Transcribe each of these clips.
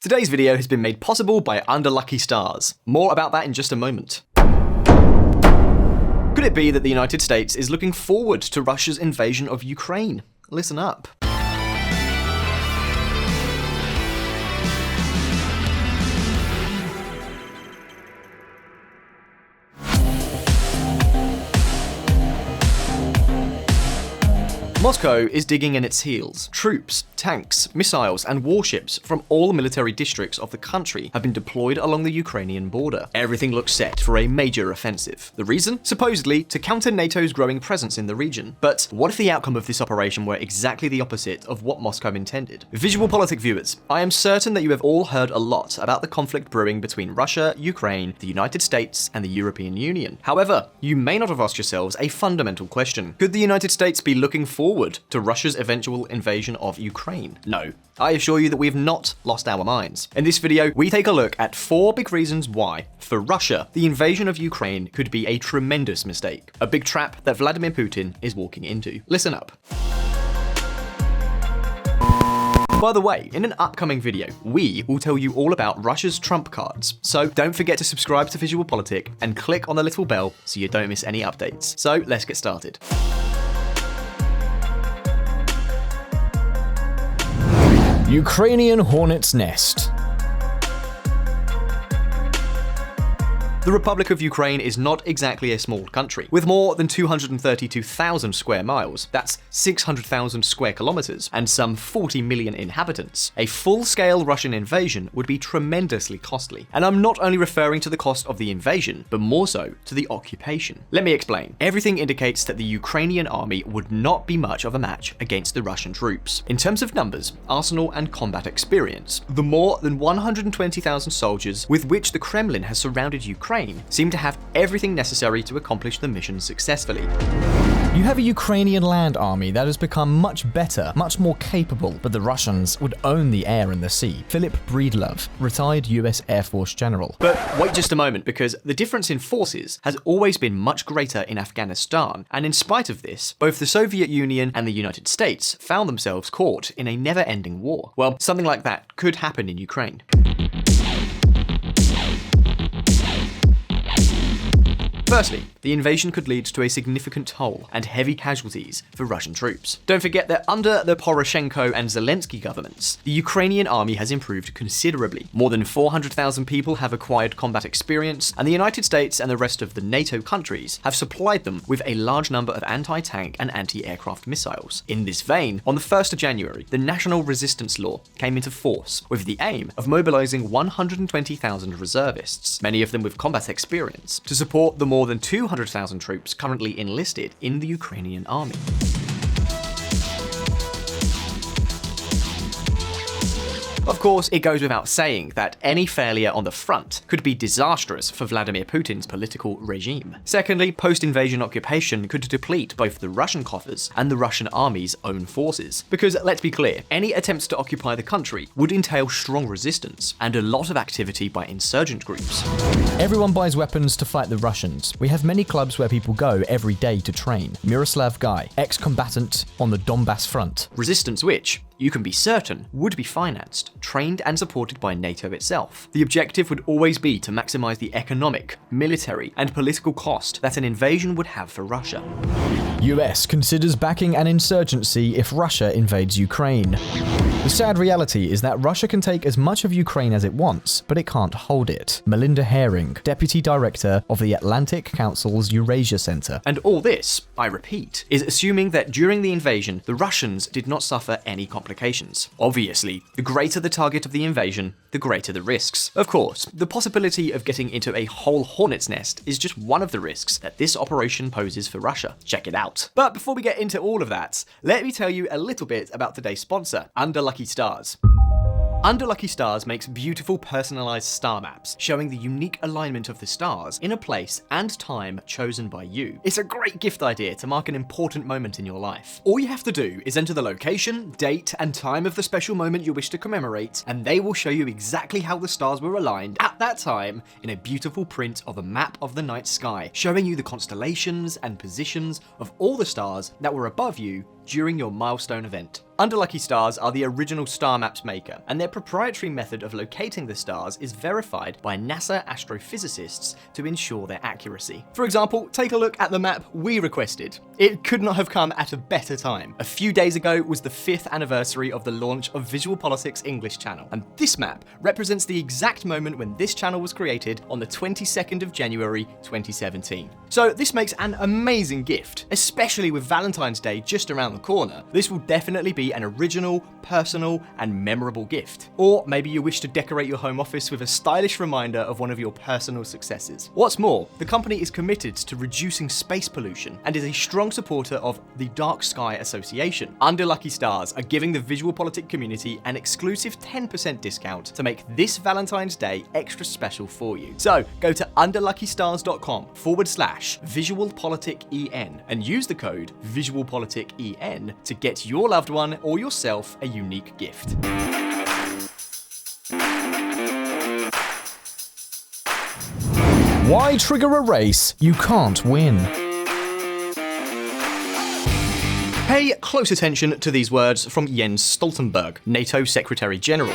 Today's video has been made possible by Unlucky Stars. More about that in just a moment. Could it be that the United States is looking forward to Russia's invasion of Ukraine? Listen up. Moscow is digging in its heels. Troops, tanks, missiles, and warships from all military districts of the country have been deployed along the Ukrainian border. Everything looks set for a major offensive. The reason? Supposedly, to counter NATO's growing presence in the region. But what if the outcome of this operation were exactly the opposite of what Moscow intended? VisualPolitik viewers, I am certain that you have all heard a lot about the conflict brewing between Russia, Ukraine, the United States, and the European Union. However, you may not have asked yourselves a fundamental question. Could the United States be looking forward to Russia's eventual invasion of Ukraine? No. I assure you that we have not lost our minds. In this video, we take a look at 4 big reasons why, for Russia, the invasion of Ukraine could be a tremendous mistake. A big trap that Vladimir Putin is walking into. Listen up. By the way, in an upcoming video, we will tell you all about Russia's trump cards. So don't forget to subscribe to VisualPolitik and click on the little bell so you don't miss any updates. So let's get started. Ukrainian hornet's nest. The Republic of Ukraine is not exactly a small country. With more than 232,000 square miles, that's 600,000 square kilometers, and some 40 million inhabitants, a full-scale Russian invasion would be tremendously costly. And I'm not only referring to the cost of the invasion, but more so to the occupation. Let me explain. Everything indicates that the Ukrainian army would not be much of a match against the Russian troops. In terms of numbers, arsenal, and combat experience, the more than 120,000 soldiers with which the Kremlin has surrounded Ukraine seem to have everything necessary to accomplish the mission successfully. You have a Ukrainian land army that has become much better, much more capable, but the Russians would own the air and the sea. Philip Breedlove, retired US Air Force general. But wait just a moment, because the difference in forces has always been much greater in Afghanistan, and in spite of this, both the Soviet Union and the United States found themselves caught in a never-ending war. Well, something like that could happen in Ukraine. Firstly, the invasion could lead to a significant toll and heavy casualties for Russian troops. Don't forget that under the Poroshenko and Zelensky governments, the Ukrainian army has improved considerably. More than 400,000 people have acquired combat experience, and the United States and the rest of the NATO countries have supplied them with a large number of anti-tank and anti-aircraft missiles. In this vein, on the 1st of January, the National Resistance Law came into force with the aim of mobilizing 120,000 reservists, many of them with combat experience, to support the more than 200,000 troops currently enlisted in the Ukrainian army. Of course, it goes without saying that any failure on the front could be disastrous for Vladimir Putin's political regime. Secondly, post-invasion occupation could deplete both the Russian coffers and the Russian army's own forces. Because, let's be clear, any attempts to occupy the country would entail strong resistance and a lot of activity by insurgent groups. Everyone buys weapons to fight the Russians. We have many clubs where people go every day to train. Miroslav Guy, ex-combatant on the Donbass front. Resistance which, you can be certain, would be financed, trained and supported by NATO itself. The objective would always be to maximize the economic, military, and political cost that an invasion would have for Russia. US considers backing an insurgency if Russia invades Ukraine. The sad reality is that Russia can take as much of Ukraine as it wants, but it can't hold it. Melinda Herring, Deputy Director of the Atlantic Council's Eurasia Center. And all this, I repeat, is assuming that during the invasion, the Russians did not suffer any complications. Obviously, the greater the target of the invasion, the greater the risks. Of course, the possibility of getting into a whole hornet's nest is just one of the risks that this operation poses for Russia. Check it out. But before we get into all of that, let me tell you a little bit about today's sponsor, Unlucky Stars. Unlucky Stars makes beautiful personalized star maps, showing the unique alignment of the stars in a place and time chosen by you. It's a great gift idea to mark an important moment in your life. All you have to do is enter the location, date, and time of the special moment you wish to commemorate, and they will show you exactly how the stars were aligned at that time in a beautiful print of a map of the night sky, showing you the constellations and positions of all the stars that were above you during your milestone event. Underlucky stars are the original star maps maker, and their proprietary method of locating the stars is verified by NASA astrophysicists to ensure their accuracy. For example, take a look at the map we requested. It could not have come at a better time. A few days ago was the 5th anniversary of the launch of VisualPolitik's English channel, and this map represents the exact moment when this channel was created on the 22nd of January 2017. So this makes an amazing gift, especially with Valentine's Day just around the corner. This will definitely be an original, personal, and memorable gift. Or maybe you wish to decorate your home office with a stylish reminder of one of your personal successes. What's more, the company is committed to reducing space pollution and is a strong supporter of the Dark Sky Association. Underlucky Stars are giving the VisualPolitik community an exclusive 10% discount to make this Valentine's Day extra special for you. So go to underluckystars.com/VisualPolitikEN and use the code VisualPolitikEN to get your loved one or yourself a unique gift. Why trigger a race you can't win? Pay close attention to these words from Jens Stoltenberg, NATO Secretary General.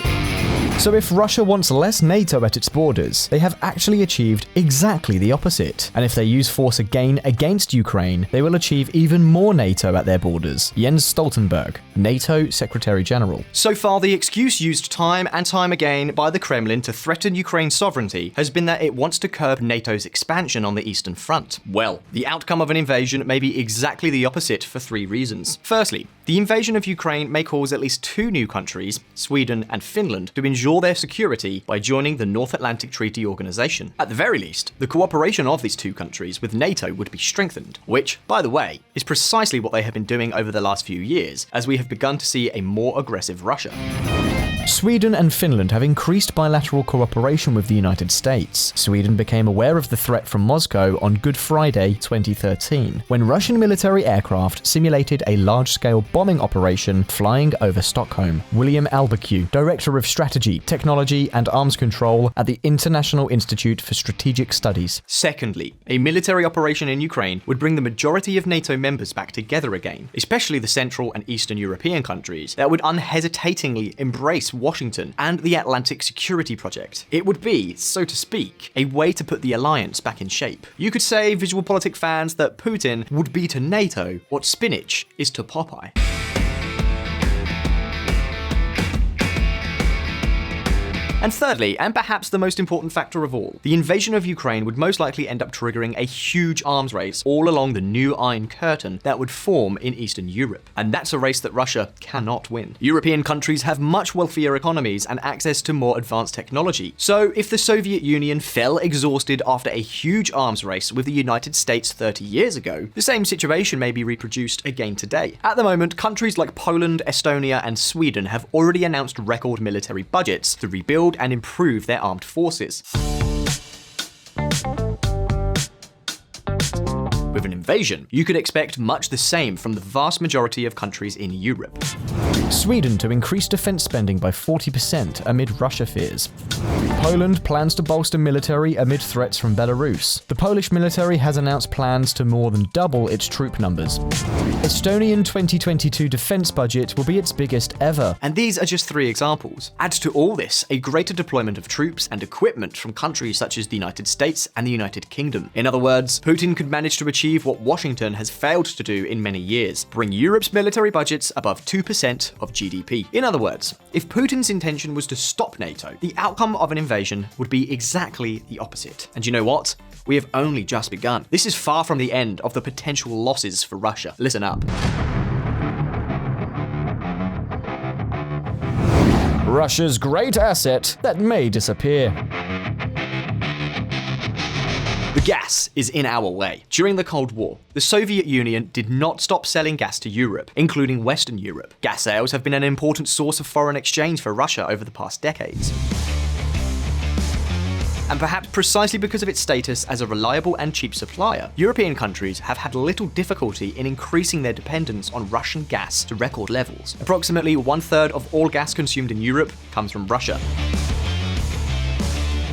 So if Russia wants less NATO at its borders, they have actually achieved exactly the opposite. And if they use force again against Ukraine, they will achieve even more NATO at their borders. Jens Stoltenberg, NATO Secretary General. So far, the excuse used time and time again by the Kremlin to threaten Ukraine's sovereignty has been that it wants to curb NATO's expansion on the Eastern Front. Well, the outcome of an invasion may be exactly the opposite for 3 reasons. Firstly, the invasion of Ukraine may cause at least 2 new countries, Sweden and Finland, to ensure their security by joining the North Atlantic Treaty Organization. At the very least, the cooperation of these 2 countries with NATO would be strengthened, which, by the way, is precisely what they have been doing over the last few years, as we have begun to see a more aggressive Russia. Sweden and Finland have increased bilateral cooperation with the United States. Sweden became aware of the threat from Moscow on Good Friday 2013, when Russian military aircraft simulated a large-scale bombing operation flying over Stockholm. William Albeck, Director of Strategy, Technology and Arms Control at the International Institute for Strategic Studies. Secondly, a military operation in Ukraine would bring the majority of NATO members back together again, especially the Central and Eastern European countries that would unhesitatingly embrace Washington and the Atlantic Security Project. It would be, so to speak, a way to put the alliance back in shape. You could say, VisualPolitik fans, that Putin would be to NATO what spinach is to Popeye. And thirdly, and perhaps the most important factor of all, the invasion of Ukraine would most likely end up triggering a huge arms race all along the new Iron Curtain that would form in Eastern Europe. And that's a race that Russia cannot win. European countries have much wealthier economies and access to more advanced technology. So if the Soviet Union fell exhausted after a huge arms race with the United States 30 years ago, the same situation may be reproduced again today. At the moment, countries like Poland, Estonia, and Sweden have already announced record military budgets to rebuild and improve their armed forces. With an invasion, you could expect much the same from the vast majority of countries in Europe. Sweden to increase defense spending by 40% amid Russia fears. Poland plans to bolster military amid threats from Belarus. The Polish military has announced plans to more than double its troop numbers. Estonian 2022 defense budget will be its biggest ever. And these are just 3 examples. Add to all this a greater deployment of troops and equipment from countries such as the United States and the United Kingdom. In other words, Putin could manage to achieve what Washington has failed to do in many years: bring Europe's military budgets above 2% of GDP. In other words, if Putin's intention was to stop NATO, the outcome of an invasion would be exactly the opposite. And you know what? We have only just begun. This is far from the end of the potential losses for Russia. Listen up. Russia's great asset that may disappear. The gas is in our way. During the Cold War, the Soviet Union did not stop selling gas to Europe, including Western Europe. Gas sales have been an important source of foreign exchange for Russia over the past decades. And perhaps precisely because of its status as a reliable and cheap supplier, European countries have had little difficulty in increasing their dependence on Russian gas to record levels. Approximately 1/3 of all gas consumed in Europe comes from Russia.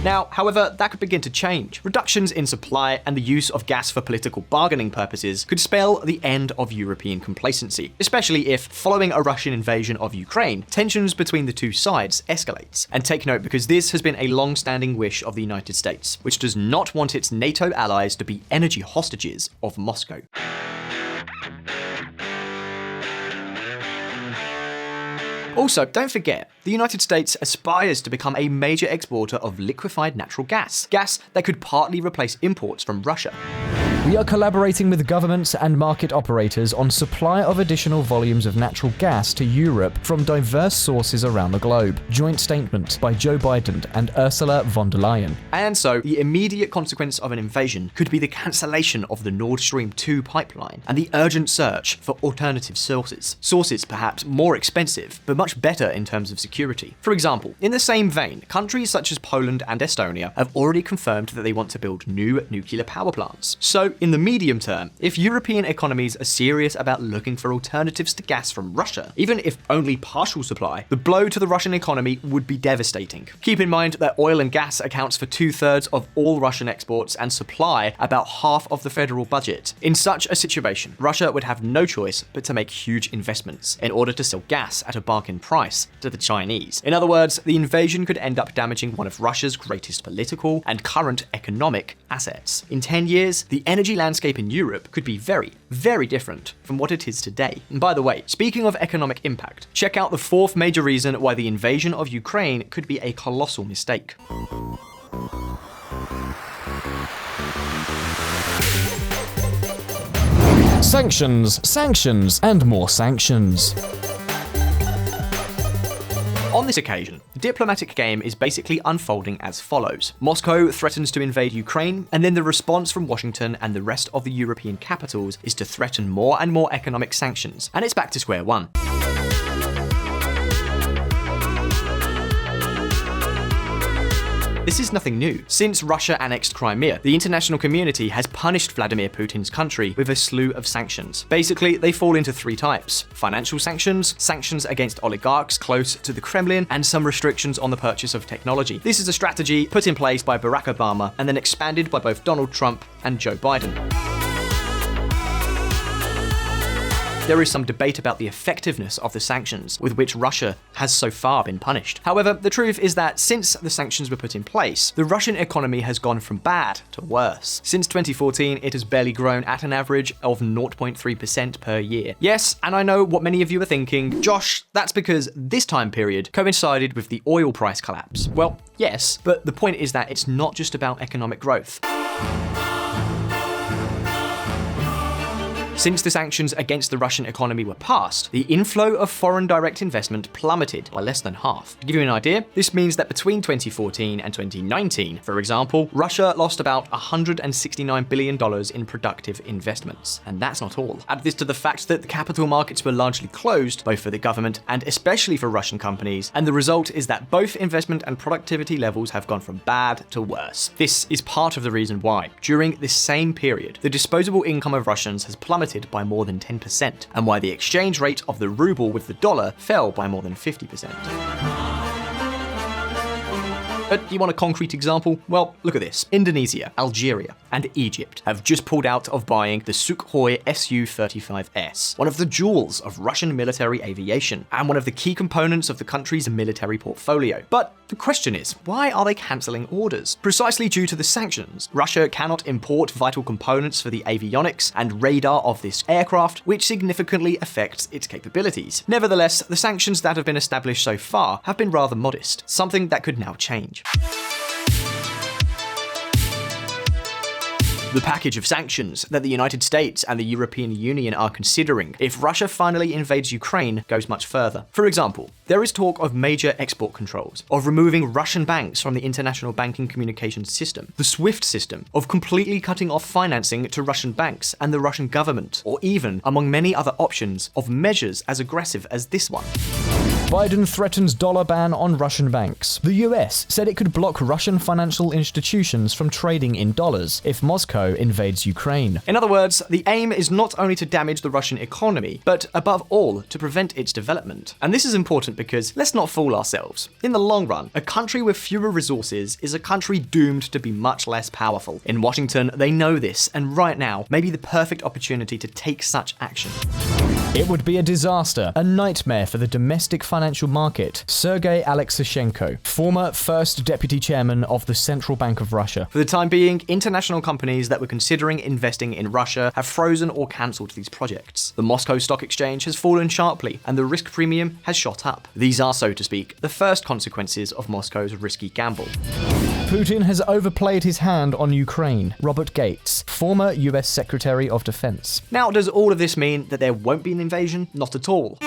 Now, however, that could begin to change. Reductions in supply and the use of gas for political bargaining purposes could spell the end of European complacency, especially if, following a Russian invasion of Ukraine, tensions between the two sides escalates. And take note, because this has been a long-standing wish of the United States, which does not want its NATO allies to be energy hostages of Moscow. Also, don't forget, the United States aspires to become a major exporter of liquefied natural gas that could partly replace imports from Russia. We are collaborating with governments and market operators on supply of additional volumes of natural gas to Europe from diverse sources around the globe. Joint statement by Joe Biden and Ursula von der Leyen. And so, the immediate consequence of an invasion could be the cancellation of the Nord Stream 2 pipeline and the urgent search for alternative sources. Sources perhaps more expensive, but much better in terms of security. For example, in the same vein, countries such as Poland and Estonia have already confirmed that they want to build new nuclear power plants. So, in the medium term, if European economies are serious about looking for alternatives to gas from Russia, even if only partial supply, the blow to the Russian economy would be devastating. Keep in mind that oil and gas accounts for 2/3 of all Russian exports and supply about half of the federal budget. In such a situation, Russia would have no choice but to make huge investments in order to sell gas at a bargain price to the Chinese. In other words, the invasion could end up damaging one of Russia's greatest political and current economic assets. In 10 years, the energy landscape in Europe could be very, very different from what it is today. And by the way, speaking of economic impact, check out the fourth major reason why the invasion of Ukraine could be a colossal mistake. Sanctions, sanctions, and more sanctions. On this occasion, the diplomatic game is basically unfolding as follows. Moscow threatens to invade Ukraine, and then the response from Washington and the rest of the European capitals is to threaten more and more economic sanctions, and it's back to square one. This is nothing new. Since Russia annexed Crimea, the international community has punished Vladimir Putin's country with a slew of sanctions. Basically, they fall into three types: financial sanctions, sanctions against oligarchs close to the Kremlin, and some restrictions on the purchase of technology. This is a strategy put in place by Barack Obama and then expanded by both Donald Trump and Joe Biden. There is some debate about the effectiveness of the sanctions with which Russia has so far been punished. However, the truth is that since the sanctions were put in place, the Russian economy has gone from bad to worse. Since 2014, it has barely grown at an average of 0.3% per year. Yes, and I know what many of you are thinking, Josh, that's because this time period coincided with the oil price collapse. Well, yes, but the point is that it's not just about economic growth. Since the sanctions against the Russian economy were passed, the inflow of foreign direct investment plummeted by less than half. To give you an idea, this means that between 2014 and 2019, for example, Russia lost about $169 billion in productive investments. And that's not all. Add this to the fact that the capital markets were largely closed, both for the government and especially for Russian companies, and the result is that both investment and productivity levels have gone from bad to worse. This is part of the reason why, during this same period, the disposable income of Russians has plummeted by more than 10%, and why the exchange rate of the ruble with the dollar fell by more than 50%. But you want a concrete example? Well, look at this. Indonesia, Algeria, and Egypt have just pulled out of buying the Sukhoi Su-35S, one of the jewels of Russian military aviation, and one of the key components of the country's military portfolio. But the question is, why are they cancelling orders? Precisely due to the sanctions. Russia cannot import vital components for the avionics and radar of this aircraft, which significantly affects its capabilities. Nevertheless, the sanctions that have been established so far have been rather modest, something that could now change. The package of sanctions that the United States and the European Union are considering if Russia finally invades Ukraine goes much further. For example, there is talk of major export controls, of removing Russian banks from the international banking communications system, the SWIFT system, of completely cutting off financing to Russian banks and the Russian government, or even, among many other options, of measures as aggressive as this one. Biden threatens dollar ban on Russian banks. The US said it could block Russian financial institutions from trading in dollars if Moscow invades Ukraine. In other words, the aim is not only to damage the Russian economy, but above all, to prevent its development. And this is important because let's not fool ourselves. In the long run, a country with fewer resources is a country doomed to be much less powerful. In Washington, they know this, and right now may be the perfect opportunity to take such action. It would be a disaster, a nightmare for the domestic financial market. Sergei Alexishenko, former first deputy chairman of the Central Bank of Russia. For the time being, international companies that were considering investing in Russia have frozen or cancelled these projects. The Moscow Stock Exchange has fallen sharply, and the risk premium has shot up. These are, so to speak, the first consequences of Moscow's risky gamble. Putin has overplayed his hand on Ukraine. Robert Gates, former US Secretary of Defense. Now, does all of this mean that there won't be an invasion? Not at all.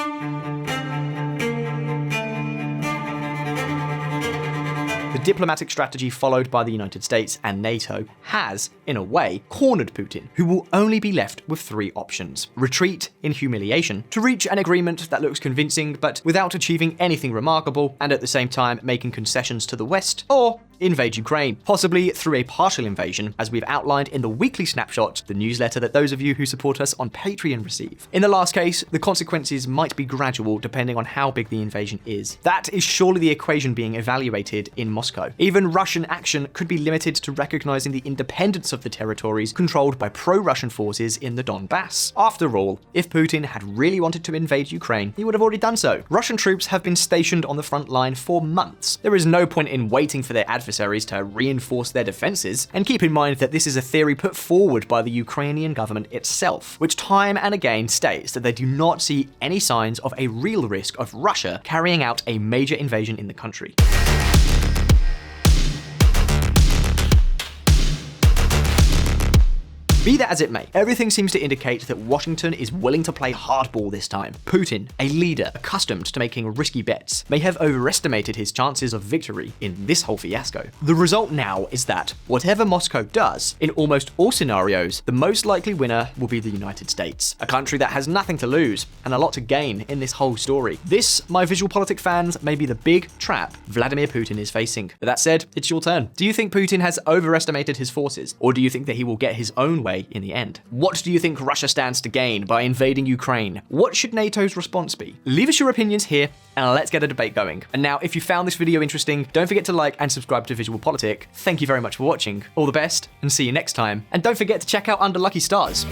The diplomatic strategy followed by the United States and NATO has, in a way, cornered Putin, who will only be left with three options: retreat in humiliation, to reach an agreement that looks convincing but without achieving anything remarkable, and at the same time making concessions to the West, or invade Ukraine, possibly through a partial invasion, as we've outlined in the weekly snapshot, the newsletter that those of you who support us on Patreon receive. In the last case, the consequences might be gradual depending on how big the invasion is. That is surely the equation being evaluated in Moscow. Even Russian action could be limited to recognizing the independence of the territories controlled by pro-Russian forces in the Donbass. After all, if Putin had really wanted to invade Ukraine, he would have already done so. Russian troops have been stationed on the front line for months. There is no point in waiting for their adversaries to reinforce their defenses, and keep in mind that this is a theory put forward by the Ukrainian government itself, which time and again states that they do not see any signs of a real risk of Russia carrying out a major invasion in the country. Be that as it may, everything seems to indicate that Washington is willing to play hardball this time. Putin, a leader accustomed to making risky bets, may have overestimated his chances of victory in this whole fiasco. The result now is that, whatever Moscow does, in almost all scenarios, the most likely winner will be the United States, a country that has nothing to lose and a lot to gain in this whole story. This, my VisualPolitik fans, may be the big trap Vladimir Putin is facing. But that said, it's your turn. Do you think Putin has overestimated his forces, or do you think that he will get his own way in the end? What do you think Russia stands to gain by invading Ukraine? What should NATO's response be? Leave us your opinions here, and let's get a debate going. And now, if you found this video interesting, don't forget to like and subscribe to VisualPolitik. Thank you very much for watching. All the best, and see you next time. And don't forget to check out Under Lucky Stars.